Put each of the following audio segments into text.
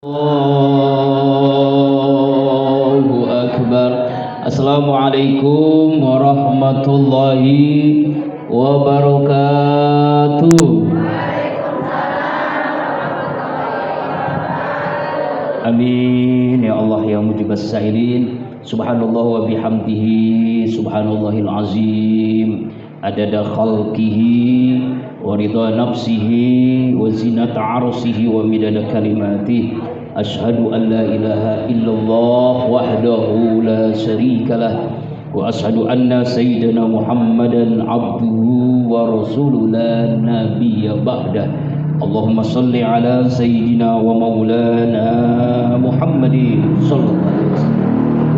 Allahu Akbar. Assalamualaikum warahmatullahi wabarakatuh. Amin ya Allah ya mujibas sa'ilin. Subhanallah wa bihamdihi subhanallahil azim adada khalqihi wa ridha nafsihi wa zinata arsihi wa midada kalimatihi. Ashhadu an la ilaha illallah wahdahu la syarikalah wa ashhadu anna sayyidina Muhammadan abduhu wa rasuluhu la nabiyya ba'dah. Allahumma salli ala sayyidina wa maulana Muhammadin sallallahu alaihi wasallam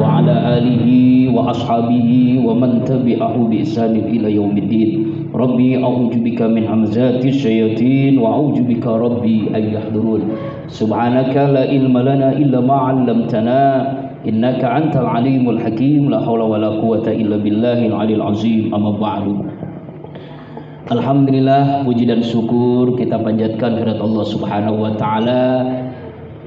wa ala alihi wa ashabihi wa man tabi'ahu bi ihsanin ila yaumiddin. Rabbi a'udzu bika min hamazati syayatin wa a'udzu bika rabbi ay yahdurun. Subhanaka la ilma lana illa ma 'allamtana innaka antal alimul hakim. La haula wala quwata illa billahil aliyil azim. Amma ba'du. Alhamdulillah, puji dan syukur kita panjatkan kehadirat Allah Subhanahu wa taala.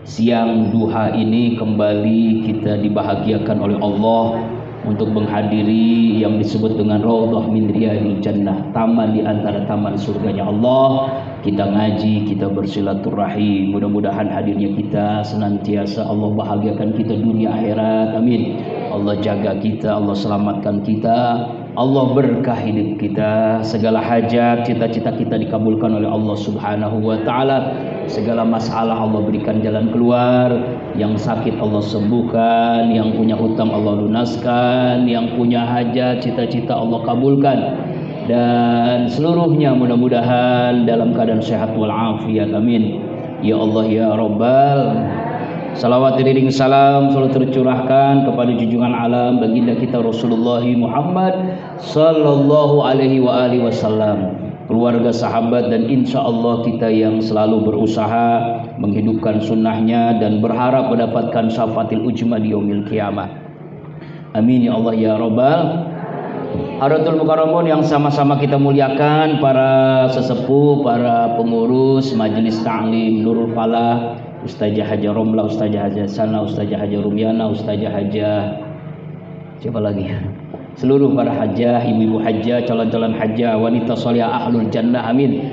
Siang duha ini kembali kita dibahagiakan oleh Allah untuk menghadiri yang disebut dengan Raudhah min Riyadil Jannah, taman di antara taman surganya Allah. Kita ngaji, kita bersilaturahim. Mudah-mudahan hadirnya kita senantiasa Allah bahagiakan kita dunia akhirat. Amin. Allah jaga kita, Allah selamatkan kita, Allah berkah hidup kita. Segala hajat, cita-cita kita dikabulkan oleh Allah Subhanahu wa taala. Segala masalah Allah berikan jalan keluar. Yang sakit Allah sembuhkan, yang punya hutang Allah lunaskan, yang punya hajat, cita-cita Allah kabulkan. Dan seluruhnya mudah-mudahan dalam keadaan sehat walafiat. Amin. Ya Allah ya Rabbal. Salawat iring salam selalu tercurahkan kepada junjungan alam baginda kita Rasulullah Muhammad sallallahu alaihi wa alihi wasallam, keluarga, sahabat, dan insya Allah kita yang selalu berusaha menghidupkan sunnahnya dan berharap mendapatkan syafaatil ujma di yaumil qiyamah. Amin ya Allah ya Rabbal. Haratul Mukarramun yang sama-sama kita muliakan, para sesepuh, para pengurus Majelis Ta'lim Nurul Falah, Ustazah Hajah Romla, Ustazah Hajah Sana, Ustazah Hajah Rumiana, Ustazah Hajah siapa lagi ya? Seluruh para hajah, ibu-ibu hajah, calon-calon hajah, wanita salihah ahlul jannah. Amin.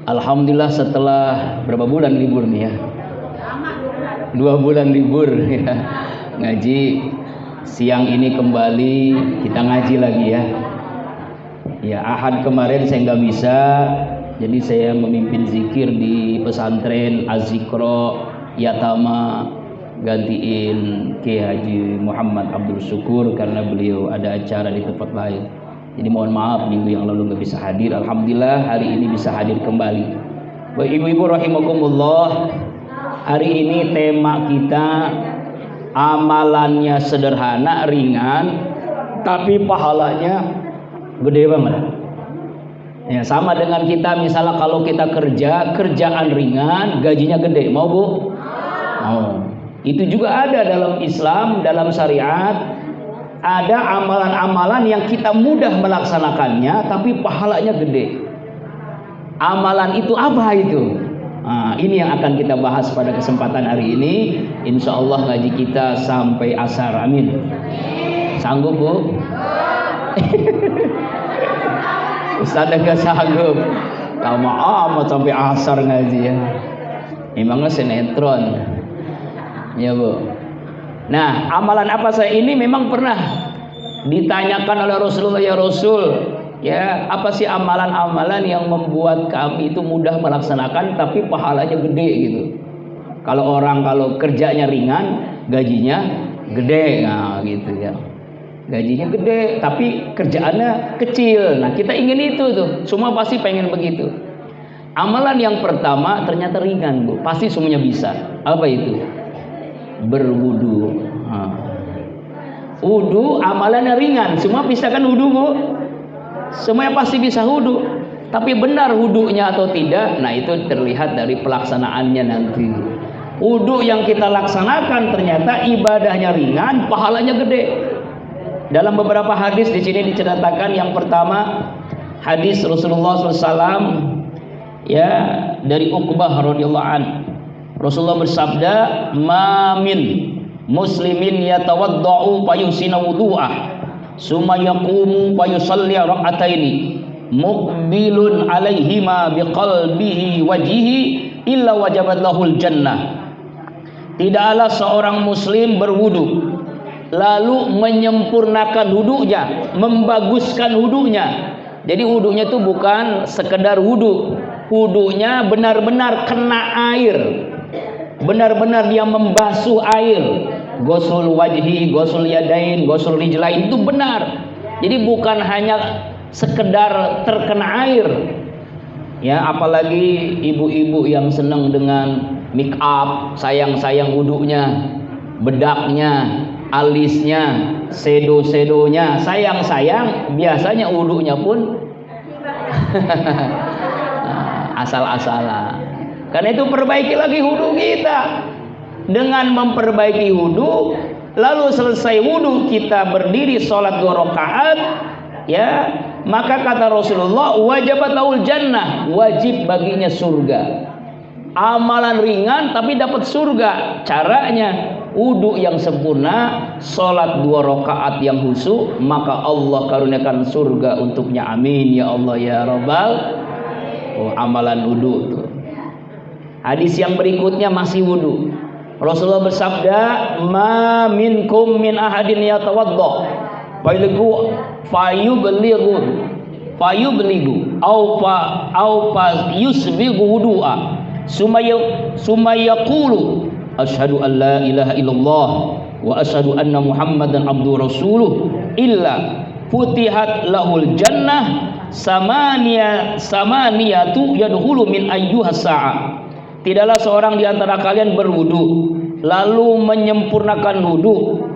Alhamdulillah setelah berapa bulan libur nih ya? 2 bulan libur ya. Ngaji siang ini kembali kita ngaji lagi ya. Ya, Ahad kemarin saya nggak bisa, jadi saya memimpin zikir di pesantren Az-Zikra Yatama, gantiin Kiai Haji Muhammad Abdul Syukur karena beliau ada acara di tempat lain. Jadi mohon maaf minggu yang lalu nggak bisa hadir. Alhamdulillah hari ini bisa hadir kembali. Baik ibu-ibu rahimakumullah, hari ini tema kita amalannya sederhana, ringan, tapi pahalanya gede banget. Ya, sama dengan kita misalnya kalau kita kerjaan ringan, gajinya gede. Mau Bu? Mau. Itu juga ada dalam Islam, dalam syariat. Ada amalan-amalan yang kita mudah melaksanakannya, tapi pahalanya gede. Amalan itu apa itu? Nah, ini yang akan kita bahas pada kesempatan hari ini. Insya Allah ngaji kita sampai asar. Amin. Sanggup Bu? Ustaz gak sanggup. Kamu amat sampai asar ngaji ya. Emangnya sinetron. Ya Bu. Nah, amalan apa saya ini memang pernah ditanyakan oleh Rasulullah, ya Rasul, ya apa sih amalan-amalan yang membuat kami itu mudah melaksanakan tapi pahalanya gede gitu. Kalau kerjanya ringan, gajinya gede, nah gitu ya. Gajinya gede tapi kerjaannya kecil. Nah, kita ingin itu tuh. Semua pasti pengen begitu. Amalan yang pertama ternyata ringan, Bu. Pasti semuanya bisa. Apa itu? Berwudu. Wudu amalannya ringan, semua bisa kan wudu Bu? Semuanya pasti bisa wudu. Tapi benar wudunya atau tidak, nah itu terlihat dari pelaksanaannya nanti. Wudu yang kita laksanakan ternyata ibadahnya ringan, pahalanya gede. Dalam beberapa hadis di sini diceritakan, yang pertama hadis Rasulullah SAW ya dari Uqbah radhiyallahu anhu. Rasulullah bersabda, "Ma min muslimin yatawaddau fayusina wudu'ah, summa yaqumu fayusalli rak'ataini, muqbilun 'alaihima biqalbihi wajhihi illa wajabat lahul jannah." Tidaklah seorang muslim berwudu lalu menyempurnakan wudunya, membaguskan wudunya. Jadi wudunya itu bukan sekedar wudu, wudunya benar-benar kena air, benar-benar dia membasuh air. Ghusul wajhi, ghusul yadain, ghusul rijlain, itu benar. Jadi bukan hanya sekedar terkena air. Ya, apalagi ibu-ibu yang senang dengan make up, sayang-sayang wudunya, bedaknya, alisnya, sedo-sedonya, sayang-sayang, biasanya wudunya pun asal-asalan. Karena itu perbaiki lagi wudu kita. Dengan memperbaiki wudu, lalu selesai wudu kita berdiri sholat 2 rakaat, ya, maka kata Rasulullah, wajabat lahul jannah, wajib baginya surga. Amalan ringan tapi dapat surga. Caranya wudu yang sempurna, sholat 2 rakaat yang khusyuk, maka Allah karuniakan surga untuknya. Amin ya Allah ya Rabbal. Oh, amalan wudu tuh. Hadis yang berikutnya masih wudu. Rasulullah bersabda, "Ma minkum min ahadin yatawadda fayublighu au fa yusbighu wudu'a summa yaqulu asyhadu an la ilaha illallah wa asyhadu anna muhammadan abduhu rasuluh illa futihat lahul jannah samaniyatu yadkhulu min ayyuhas sa'a." Tidaklah seorang di antara kalian berwudu lalu menyempurnakan wudu,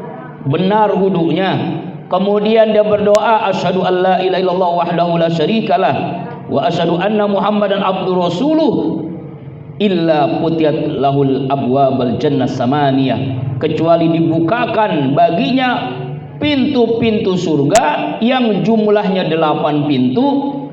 benar wudunya, kemudian dia berdoa, asyhadu an la ilaha illallah wahdahu la syarikalah wa asyhadu anna muhammadan abduhu rasuluh illa putiyat lahul abwabal jannah samaniyah, kecuali dibukakan baginya pintu-pintu surga yang jumlahnya 8 pintu,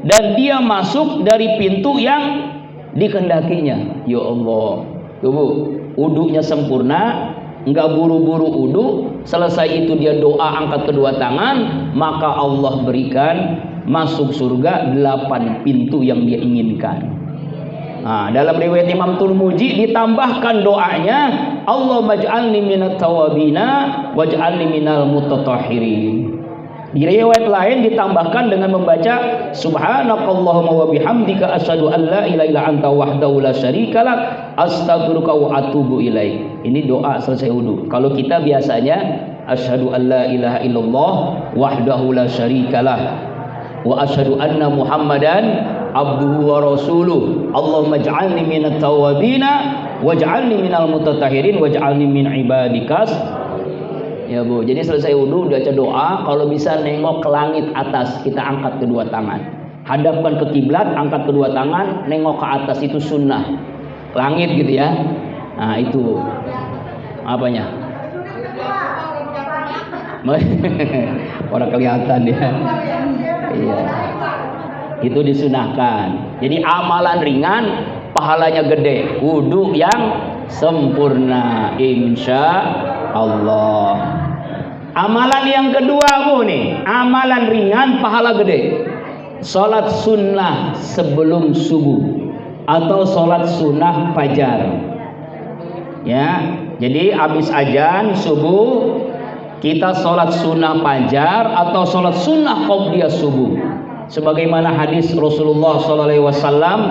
dan dia masuk dari pintu yang dikehendakinya. Ya Allah, tuh wudunya sempurna, enggak buru-buru wudu, selesai itu dia doa, angkat kedua tangan, maka Allah berikan masuk surga 8 pintu yang dia inginkan. Nah, dalam riwayat Imam Turmuji ditambahkan doanya, Allahumma ij'alni minat tawabina waj'alni minal mutatahhirin. Di riwayat lain ditambahkan dengan membaca subhanakallahumma wa bihamdika asyhadu an la ilaha illa anta wahdahu la syarikalah astaghfiruka wa atubu ilaik. Ini doa selesai wudu. Kalau kita biasanya asyhadu an la ilaha illallah wahdahu la syarikalah wa asyhadu anna muhammadan abduhu wa rasuluh. Allahumma ij'alni minat tawabina waj'alni minal mutatahhirin waj'alni min ibadikas. Ya Bu, jadi selesai wudu baca doa, kalau bisa nengok ke langit atas, kita angkat kedua tangan. Hadapkan ke kiblat, angkat kedua tangan, nengok ke atas, itu sunnah. Langit gitu ya. Nah, itu apanya? Orang kelihatan ya. Iya. Itu disunahkan. Jadi amalan ringan, pahalanya gede. Wudu yang sempurna, insya Allah. Amalan yang kedua Bu nih, amalan ringan pahala gede. Salat sunnah sebelum subuh atau salat sunnah fajar. Ya, jadi habis azan subuh kita salat sunnah fajar atau salat sunnah qabliyah subuh. Sebagaimana hadis Rasulullah SAW,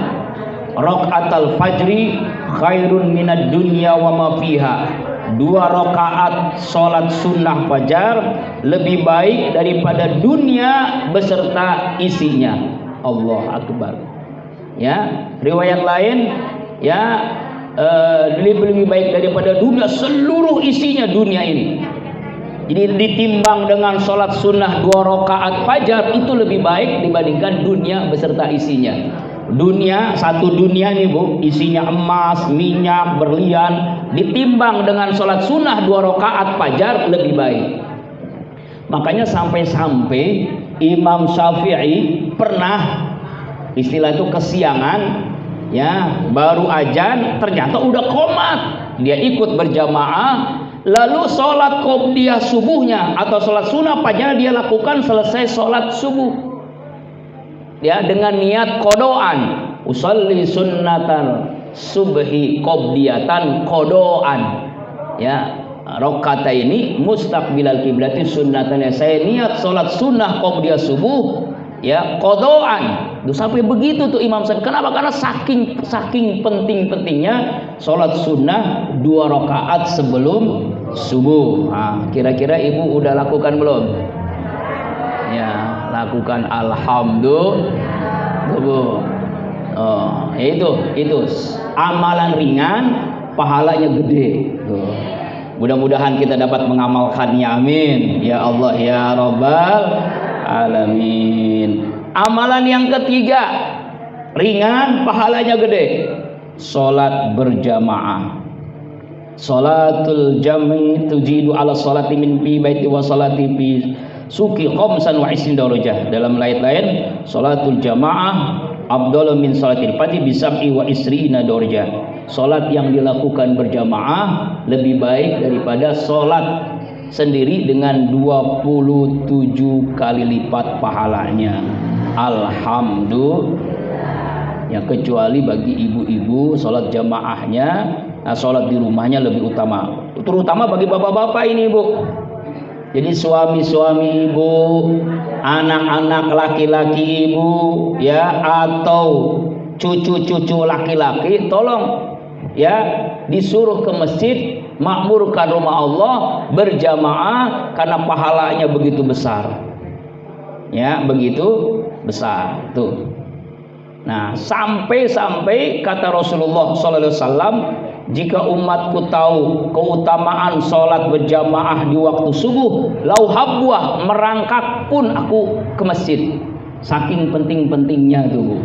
raqatal fajri khairun minad dunya wa ma fiha. 2 rakaat salat sunnah fajar lebih baik daripada dunia beserta isinya. Allah akbar. Ya, riwayat lain ya, lebih baik daripada dunia, seluruh isinya dunia ini. Jadi ditimbang dengan salat sunnah 2 rakaat fajar itu lebih baik dibandingkan dunia beserta isinya. Dunia, satu dunia nih Bu, isinya emas, minyak, berlian, ditimbang dengan sholat sunnah 2 rakaat fajar lebih baik. Makanya sampai-sampai Imam Syafi'i pernah, istilah itu kesiangan, Ya, baru azan ternyata udah qomat. Dia ikut berjamaah, lalu sholat qobliyah subuhnya atau sholat sunnah padahal dia lakukan selesai sholat subuh. Ya, dengan niat kodoan, usolli sunnatan subhi qobliyatan kodoan. Ya, rakaat ini mustaqbilal kiblati sunnatan. Saya niat sholat sunnah qobliyah subuh, ya, kodoan. Duh, sampai begitu tuh Imam Syafi'i. Kenapa? Karena saking pentingnya sholat sunnah 2 rakaat sebelum subuh. Nah, kira-kira ibu udah lakukan belum? Ya, lakukan. Alhamdulillah. Oh, itu amalan ringan, pahalanya gede. Tuh. Mudah-mudahan kita dapat mengamalkannya. Amin. Ya Allah ya Rabbal Alamin. Amalan yang ketiga, ringan, pahalanya gede. Sholat berjamaah. Sholatul jami tujidu ala sholati min fi baiti wa sholati fi suki khamsan wa isrin darajah. Dalam lain-lain, sholatul jamaah afdalu min sholatil fardhi bi sab'i wa isrina darajah. Sholat yang dilakukan berjamaah lebih baik daripada sholat sendiri dengan 27 kali lipat pahalanya. Alhamdulillah. Ya, kecuali bagi ibu-ibu sholat jamaahnya, sholat di rumahnya lebih utama. Terutama bagi bapak-bapak ini, Bu. Jadi suami-suami ibu, anak-anak laki-laki ibu, ya, atau cucu-cucu laki-laki, tolong ya disuruh ke masjid, makmurkan rumah Allah berjamaah karena pahalanya begitu besar. Ya, begitu besar tuh. Nah, sampai kata Rasulullah sallallahu alaihi wasallam, jika umatku tahu keutamaan sholat berjamaah di waktu subuh, lauhabwah, merangkak pun aku ke masjid. Saking penting-pentingnya tuh.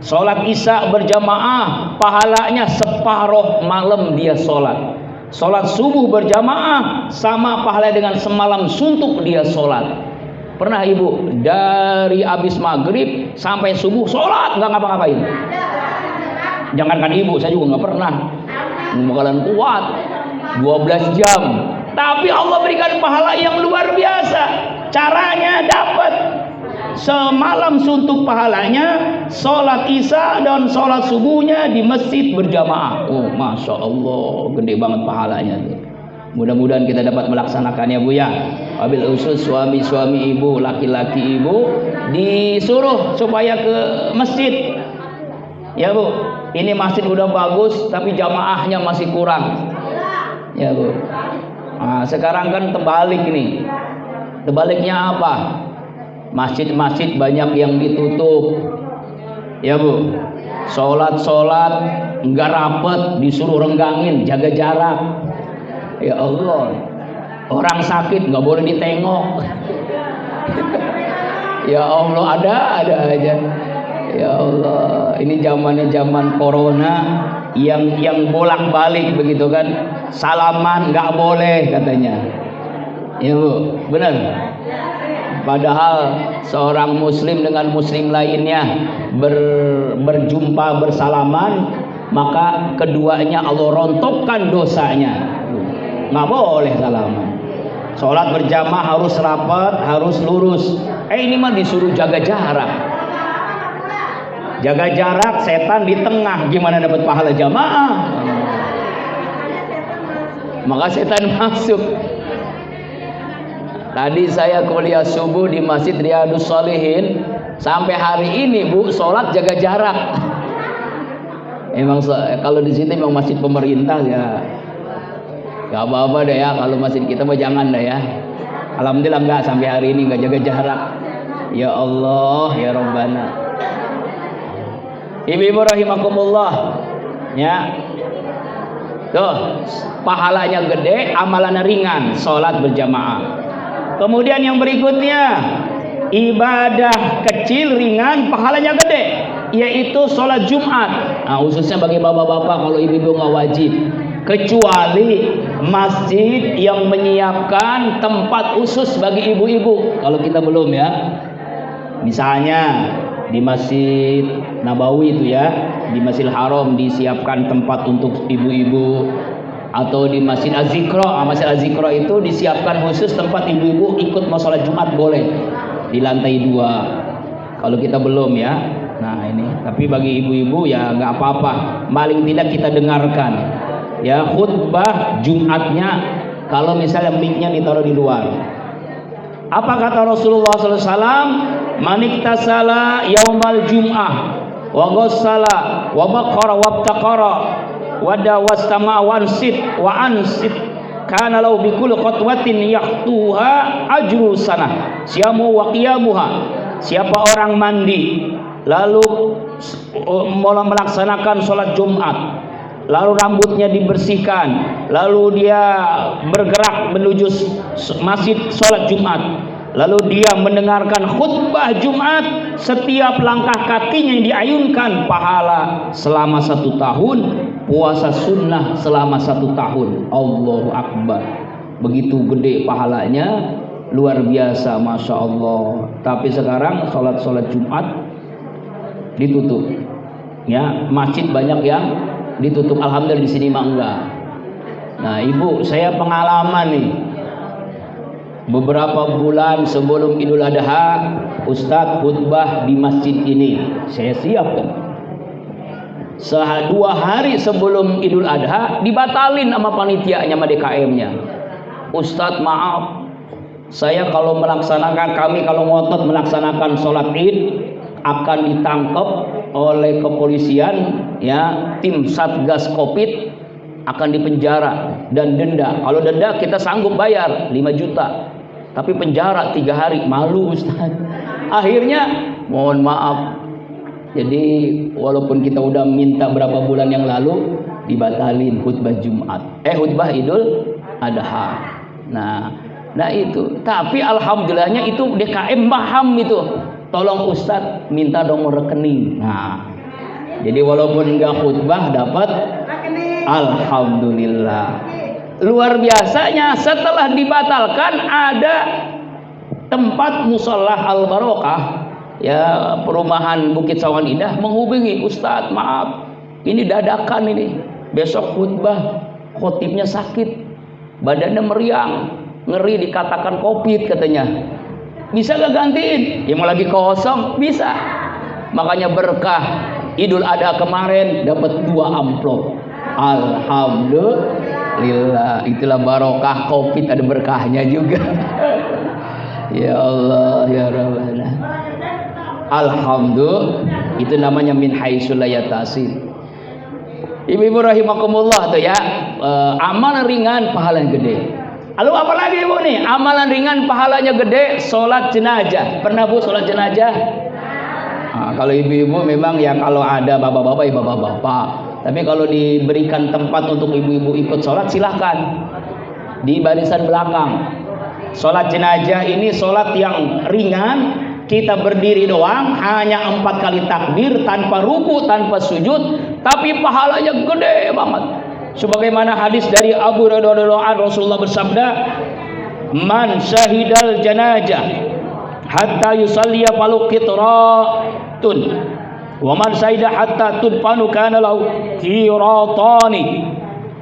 Sholat isya berjamaah, pahalanya separuh malam dia sholat. Sholat subuh berjamaah sama pahala dengan semalam suntuk dia sholat. Pernah ibu dari habis maghrib sampai subuh sholat nggak ngapa-ngapain? Jangankan ibu, saya juga nggak pernah. Bakalan kuat 12 jam. Tapi Allah berikan pahala yang luar biasa. Caranya dapat semalam suntuk pahalanya, sholat isya dan sholat subuhnya di masjid berjamaah. Oh, masya Allah, gede banget pahalanya. Mudah-mudahan kita dapat melaksanakannya, Bu, ya. Wabil khusus suami-suami ibu, laki-laki ibu disuruh supaya ke masjid. Ya, Bu. Ini masjid udah bagus tapi jamaahnya masih kurang. Ya, Bu. Nah, sekarang kan terbalik nih. Terbaliknya apa? Masjid-masjid banyak yang ditutup. Ya, Bu. Sholat enggak rapet, disuruh renggangin, jaga jarak. Ya Allah, orang sakit nggak boleh ditengok. Ya Allah, ada aja. Ya Allah, ini zaman corona yang bolak-balik begitu kan, salaman nggak boleh katanya. Ya, Bu, benar. Padahal seorang muslim dengan muslim lainnya berjumpa bersalaman, maka keduanya Allah rontokkan dosanya. Nggak boleh salaman. Sholat berjamaah harus rapat, harus lurus. Ini mah disuruh jaga jarak. Jaga jarak, setan di tengah, gimana dapat pahala jamaah? Maka setan masuk. Tadi saya kuliah subuh di Masjid Riyadus Shalihin, sampai hari ini, Bu, sholat jaga jarak. Emang kalau di sini memang masjid pemerintah ya. Gak apa-apa deh ya, kalau masjid kita mah jangan deh ya. Alhamdulillah enggak, sampai hari ini enggak jaga jarak. Ya Allah, ya Rabbana. Ibu-ibu rahimakumullah. Ya. Tuh, pahalanya gede, amalannya ringan, sholat berjamaah. Kemudian yang berikutnya, ibadah kecil ringan, pahalanya gede, yaitu sholat Jumat. Nah, khususnya bagi bapak-bapak, kalau ibu-ibu nggak wajib, kecuali masjid yang menyiapkan tempat khusus bagi ibu-ibu. Kalau kita belum ya, misalnya di Masjid Nabawi itu ya, di Masjidil Haram disiapkan tempat untuk ibu-ibu, atau di Masjid Az-Zikra. Masjid Az-Zikra itu disiapkan khusus tempat ibu-ibu ikut mau sholat Jumat, boleh di lantai 2 kalau kita belum ya. Nah ini, tapi bagi ibu-ibu ya nggak apa-apa, paling tidak kita dengarkan ya khutbah Jumatnya. Kalau misalnya mic-nya ditaruh di luar, apa kata Rasulullah SAW? Maniktasala yaumal jum'ah wa ghassala wa baqara wa btaqara wada wastama wansit wa ansit kana lau bikul khutwatin yahtuha ajru sanah siamu wa qiyamuha. Siapa orang mandi lalu melaksanakan sholat Jumat, lalu rambutnya dibersihkan, lalu dia bergerak menuju masjid sholat Jumat, lalu dia mendengarkan khutbah Jumat, setiap langkah kakinya yang diayunkan pahala selama 1 tahun, puasa sunnah selama 1 tahun. Allahu Akbar. Begitu gede pahalanya, luar biasa, Masya Allah. Tapi sekarang sholat Jumat ditutup ya, masjid banyak yang ditutup. Alhamdulillah di sini mah enggak. Nah ibu, saya pengalaman nih, beberapa bulan sebelum Idul Adha Ustadz khutbah di masjid ini, saya siapkan. 2 hari sebelum Idul Adha dibatalin sama panitianya, sama DKM-nya. Ustadz maaf, saya kalau ngotot melaksanakan sholat Id akan ditangkap oleh kepolisian ya, tim Satgas Covid, akan dipenjara dan denda. Kalau denda kita sanggup bayar 5 juta, tapi penjara 3 hari, malu Ustaz. Akhirnya mohon maaf, jadi walaupun kita udah minta berapa bulan yang lalu, dibatalin khutbah Jumat, khutbah Idul Adha. Nah itu, tapi alhamdulillahnya itu DKM paham itu. Tolong Ustadz minta nomor rekening. Nah, jadi walaupun nggak khutbah dapat rekening. Alhamdulillah. Luar biasanya setelah dibatalkan ada tempat musolah Al Barokah ya, perumahan Bukit Sawan Indah menghubungi, Ustadz maaf ini dadakan ini, besok khutbah khotibnya sakit, badannya meriang, ngeri dikatakan Covid katanya. Bisa gak gantiin? Ya mau lagi kosong? Bisa. Makanya berkah Idul Adha kemarin dapat 2 amplop. Alhamdulillah. Itulah barokah Covid, ada berkahnya juga. Ya Allah ya Rabbana. Alhamdulillah. Itu namanya min haitsu la yahtasib. Ibu-ibu rahimakumullah tuh ya, amalan ringan pahalanya gede. Lalu apa lagi ibu nih? Amalan ringan pahalanya gede, sholat jenazah. Pernah bu sholat jenazah? Nah, kalau ibu-ibu memang ya, kalau ada bapak-bapak ya bapak-bapak. Tapi kalau diberikan tempat untuk ibu-ibu ikut sholat, silahkan di barisan belakang. Sholat jenazah ini sholat yang ringan. Kita berdiri doang, hanya 4 kali takbir, tanpa ruku, tanpa sujud, tapi pahalanya gede banget. Sebagaimana hadis dari Abu Hurairah, Rasulullah bersabda, "Man syahidal janazah hatta yusalliya falu qitratun, wa man syahida hatta tudfanu kana lahu qiratani."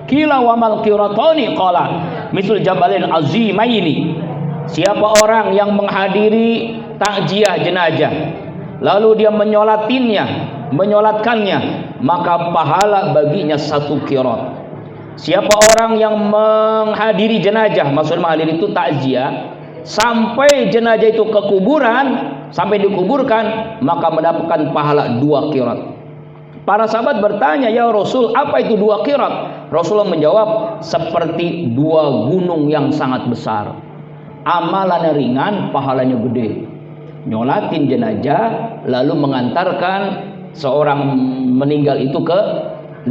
Qila wa mal qiratani? Qala misal jabalin azimaini. Siapa orang yang menghadiri takziah jenazah lalu dia menyolatkannya, maka pahala baginya 1 qirat. Siapa orang yang menghadiri jenazah, maksud menghadiri itu takziah, sampai jenazah itu ke kuburan, sampai dikuburkan, maka mendapatkan pahala 2 qirat. Para sahabat bertanya, ya Rasul, apa itu 2 qirat? Rasulullah menjawab, seperti 2 gunung yang sangat besar. Amalannya ringan, pahalanya gede. Nyolatin jenazah, lalu mengantarkan seorang meninggal itu ke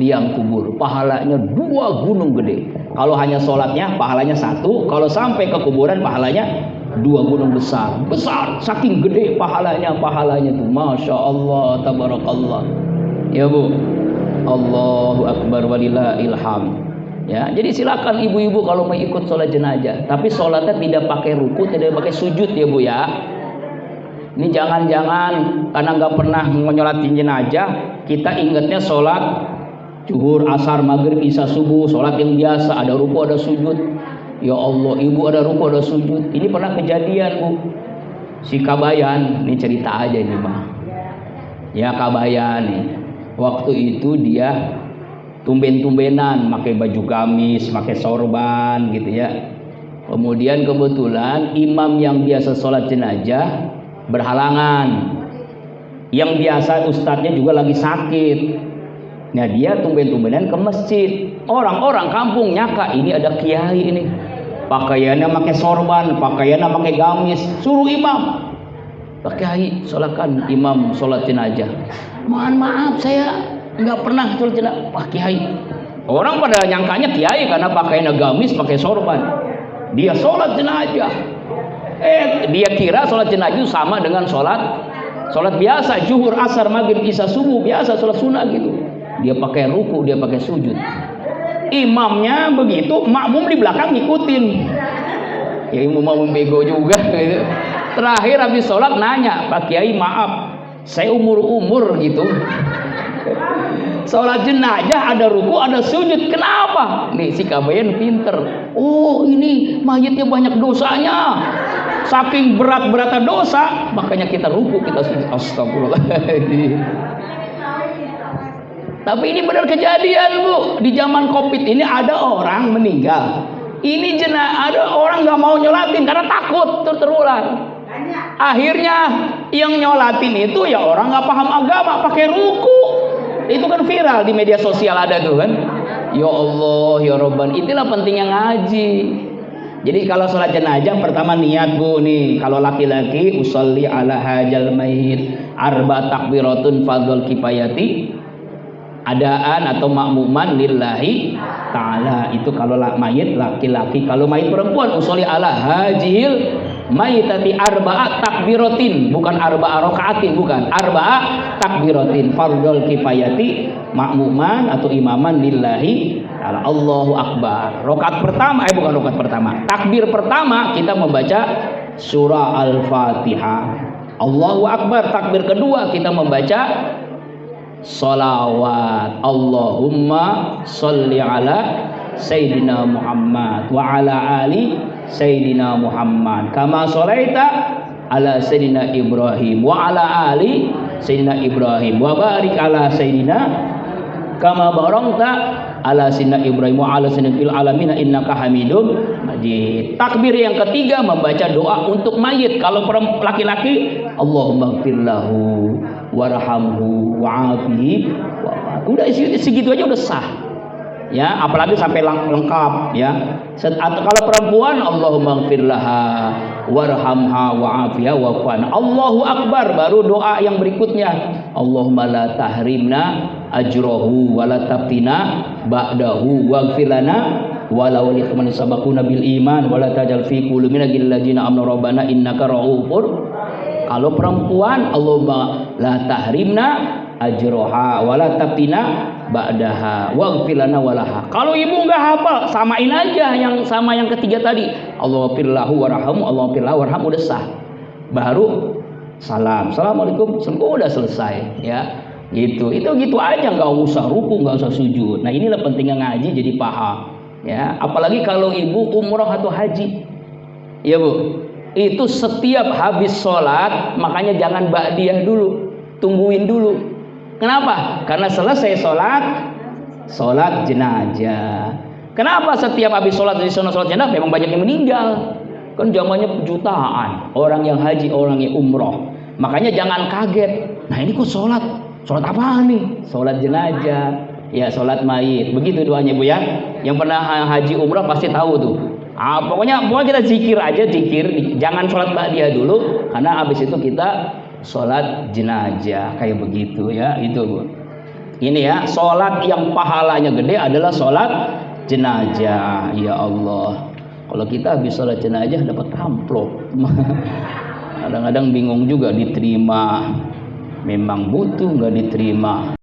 liang kubur, pahalanya 2 gunung gede. Kalau hanya sholatnya pahalanya 1, kalau sampai ke kuburan pahalanya 2 gunung besar, saking gede pahalanya tuh, masya Allah, tabarakallah. Ya bu, Allahu Akbar walillahil hamd. Ya, jadi silakan ibu-ibu kalau mau ikut sholat jenazah, tapi sholatnya tidak pakai ruku, tidak pakai sujud ya bu ya. Ini jangan-jangan karena nggak pernah nyolatin jenazah, kita ingatnya sholat zuhur, asar, maghrib, isya, subuh, sholat yang biasa, ada ruku, ada sujud. Ya Allah, ibu ada ruku, ada sujud. Ini pernah kejadian, Bu. Si Kabayan, ini cerita aja ini, Bang. Ya, Kabayan nih. Waktu itu dia tumben-tumbenan pakai baju gamis, pakai sorban gitu ya. Kemudian kebetulan imam yang biasa sholat jenazah berhalangan. Yang biasa ustadznya juga lagi sakit. Nah, dia tumben-tumbenan ke masjid. Orang-orang kampung nyaka ini ada kiai ini. Pakaiannya pakai sorban, pakaiannya pakai gamis. Suruh imam. Pak Kiai, sholatkan imam sholat jenazah. Mohon maaf, saya nggak pernah sholat jenazah. Pak Kiai. Orang pada nyangkanya kiai karena pakaiannya gamis, pakai sorban. Dia sholat jenazah. Dia kira sholat jenazah sama dengan sholat biasa, zuhur, asar, maghrib, isya, subuh, biasa sholat sunnah gitu. Dia pakai ruku, dia pakai sujud. Imamnya begitu, makmum di belakang ngikutin. Ya, makmum bego juga gitu. Terakhir habis sholat nanya, Pak Kiai maaf, saya umur gitu. Sholat jenazah ada ruku, ada sujud. Kenapa? Nih si Kabayan pinter. Oh, ini mayitnya banyak dosanya. Saking berat-beratnya dosa, makanya kita ruku, kita sujud. Astagfirullahaladzim. Tapi ini benar kejadian, Bu. Di zaman Covid ini ada orang meninggal. Ini ada orang nggak mau nyolatin karena takut terulang. Akhirnya yang nyolatin itu ya orang nggak paham agama, pakai ruku. Itu kan viral di media sosial, ada tuh kan. Ya Allah, ya Rabban, itulah pentingnya ngaji. Jadi kalau sholat jenazah pertama niat, Bu, nih. Kalau laki-laki usolli ala hajal mayit arba takbiratun fadl kifayati, adaan atau makmuman lillahi ta'ala. Itu kalau mayit laki-laki. Kalau mayit perempuan usolli ala hajil mayitati arba'a takbiratin, bukan arba'a rakaatin, bukan arba'a takbiratin fardhul kifayati, makmuman atau imaman lillahi ta'ala. Allahu akbar. Rakaat pertama, bukan rakaat pertama, takbir pertama kita membaca surah Al-Fatihah. Allahu akbar. Takbir kedua kita membaca sholawat. Allahumma sholli ala Sayyidina Muhammad wa ala ali Sayyidina Muhammad kama sholaita ala Sayyidina Ibrahim wa ala ali Sayyidina Ibrahim wa barik ala Sayyidina kama barakta ala Sayyidina Ibrahim wa ala Sayyidina fil alamin innaka Hamidum Majid. Takbir yang ketiga membaca doa untuk mayit. Kalau laki-laki Allahumma gfirlahu warhamhu wa'afihi. Udah segitu aja udah sah. Ya, apalagi sampai lengkap ya. Atau kalau perempuan Allahumma gfirlaha warhamha wa'afiha wa'fan. Allahu akbar, baru doa yang berikutnya. Allahumma la tahrimna ajrohu wa la taftina ba'dahu waghfir lana walau liman sabaquna bil iman wa la tajal fi qulubina ghillalladzina amanu rabbana innaka ra'ufur. Kalau perempuan Allahumma la tahrimna ajroha wa la taftina ba'daha waghfir lana walaha. Kalau ibu enggak hafal, samain aja yang sama yang ketiga tadi. Allahumma warhamhu, Allahumma warhamhu, udah sah. Baru salam. Assalamualaikum. Udah selesai ya. Gitu. Itu gitu aja, enggak usah ruku, enggak usah sujud. Nah, inilah pentingnya ngaji jadi paham. Ya, apalagi kalau ibu umroh atau haji. Ya, Bu. Itu setiap habis sholat, makanya jangan ba'diyah dulu. Tungguin dulu. Kenapa? Karena selesai sholat jenazah. Kenapa setiap habis sholat jenazah memang banyak yang meninggal? Kan zamannya jutaan orang yang haji, orang yang umroh. Makanya jangan kaget. Nah, ini kok sholat apa nih? Sholat jenazah, ya sholat mayit. Begitu doanya, Bu ya. Yang pernah haji umroh pasti tahu tuh. Pokoknya kita zikir aja, jangan sholat ba'diyah dulu, karena habis itu kita sholat jenazah kayak begitu ya. Itu, Bu. Ini ya, sholat yang pahalanya gede adalah sholat jenazah. Ya Allah, kalau kita habis sholat jenazah dapat amplop. Kadang-kadang bingung juga diterima, memang butuh nggak diterima.